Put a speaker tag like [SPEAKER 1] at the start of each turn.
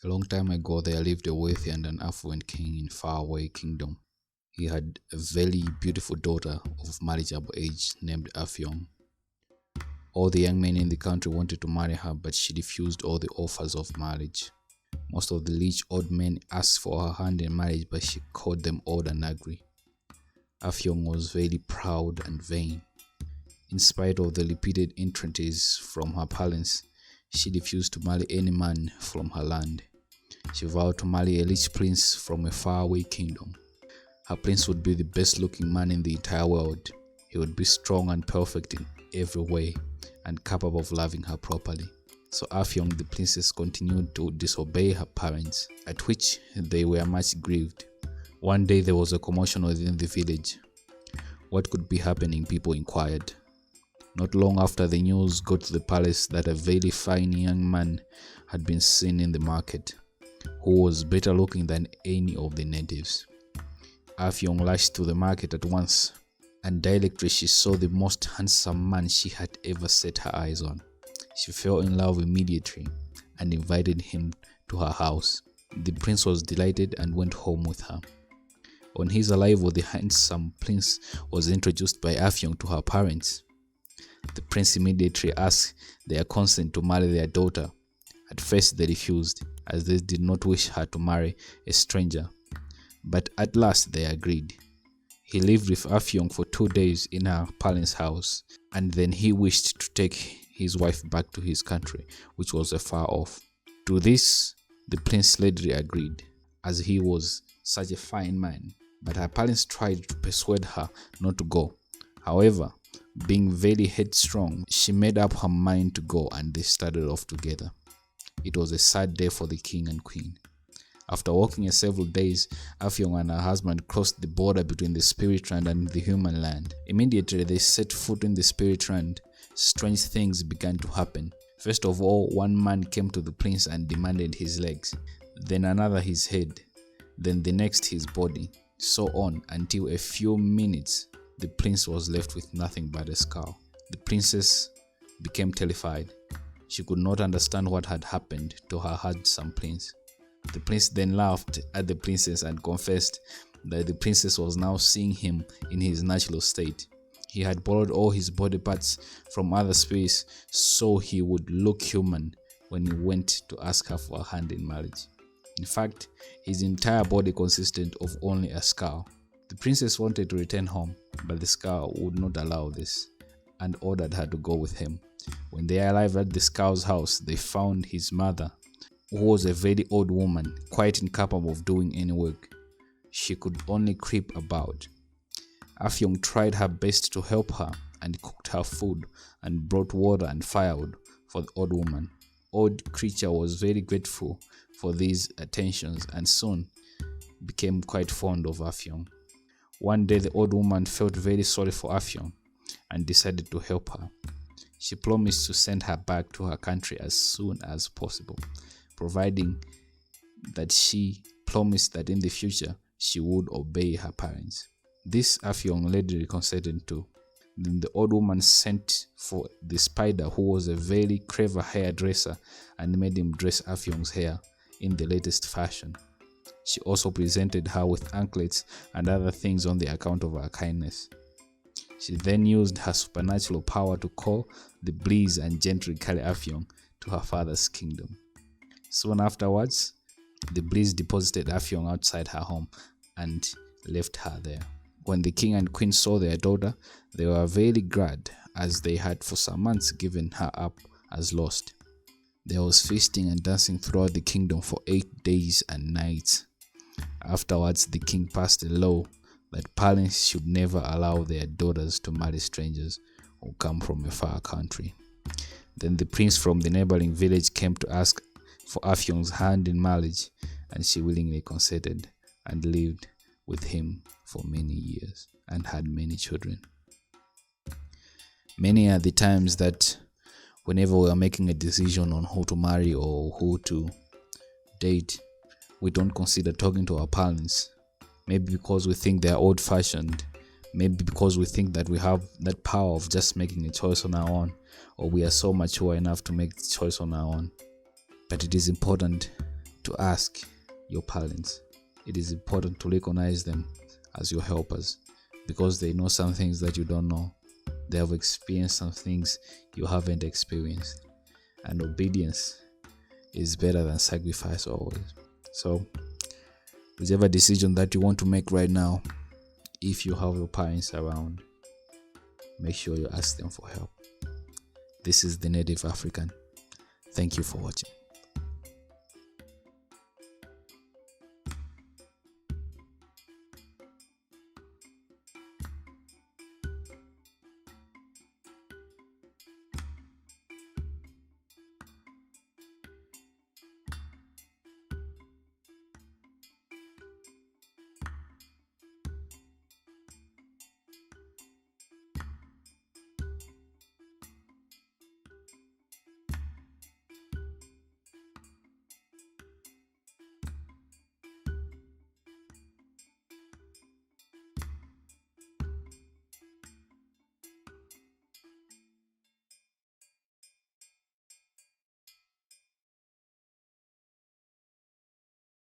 [SPEAKER 1] A long time ago, there lived a wealthy and an affluent king in a faraway kingdom. He had a very beautiful daughter of marriageable age named Afyong. All the young men in the country wanted to marry her, but she refused all the offers of marriage. Most of the rich old men asked for her hand in marriage, but she called them old and ugly. Afyong was very proud and vain. In spite of the repeated entreaties from her parents, she refused to marry any man from her land. She vowed to marry a rich prince from a faraway kingdom. Her prince would be the best looking man in the entire world. He would be strong and perfect in every way and capable of loving her properly. So Afyong, the princess, continued to disobey her parents, at which they were much grieved. One day there was a commotion within the village. What could be happening? People inquired. Not long after, the news got to the palace that a very fine young man had been seen in the market, who was better looking than any of the natives. Afyong rushed to the market at once, and directly she saw the most handsome man she had ever set her eyes on. She fell in love immediately and invited him to her house. The prince was delighted and went home with her. On his arrival, the handsome prince was introduced by Afyong to her parents. The prince immediately asked their consent to marry their daughter. At first they refused, as they did not wish her to marry a stranger. But at last they agreed. He lived with Afyong for 2 days in her parents' house, and then he wished to take his wife back to his country, which was afar off. To this, the prince readily agreed, as he was such a fine man. But her parents tried to persuade her not to go. However, being very headstrong, she made up her mind to go, and they started off together. It was a sad day for the king and queen. After walking several days, Afyong and her husband crossed the border between the spirit land and the human land. Immediately they set foot in the spirit land. Strange things began to happen. First of all, one man came to the prince and demanded his legs, then another his head, then the next his body, so on until a few minutes the prince was left with nothing but a skull. The princess became terrified. She could not understand what had happened to her handsome prince. The prince then laughed at the princess and confessed that the princess was now seeing him in his natural state. He had borrowed all his body parts from other spirits so he would look human when he went to ask her for a hand in marriage. In fact, his entire body consisted of only a skull. The princess wanted to return home, but the skull would not allow this and ordered her to go with him. When they arrived at the skull's house, they found his mother, who was a very old woman, quite incapable of doing any work. She could only creep about. Afyong tried her best to help her and cooked her food and brought water and firewood for the old woman. Old creature was very grateful for these attentions and soon became quite fond of Afyong. One day the old woman felt very sorry for Afyong and decided to help her. She promised to send her back to her country as soon as possible, providing that she promised that in the future she would obey her parents. This Afyong readily consented to. Then the old woman sent for the spider, who was a very clever hairdresser, and made him dress Afyong's hair in the latest fashion. She also presented her with anklets and other things on the account of her kindness. She then used her supernatural power to call the breeze and gently carry Afyong to her father's kingdom. Soon afterwards, the breeze deposited Afyong outside her home and left her there. When the king and queen saw their daughter, they were very glad, as they had for some months given her up as lost. There was feasting and dancing throughout the kingdom for 8 days and nights. Afterwards, the king passed a law that parents should never allow their daughters to marry strangers who come from a far country. Then the prince from the neighboring village came to ask for Afyong's hand in marriage, and she willingly consented and lived with him for many years and had many children. Many are the times that whenever we are making a decision on who to marry or who to date, we don't consider talking to our parents. Maybe because we think they are old-fashioned, maybe because we think that we have that power of just making a choice on our own, or we are so mature enough to make the choice on our own. But it is important to ask your parents. It is important to recognize them as your helpers because they know some things that you don't know. They have experienced some things you haven't experienced. And obedience is better than sacrifice always. So, whichever decision that you want to make right now, if you have your parents around, make sure you ask them for help. This is the Native African. Thank you for watching.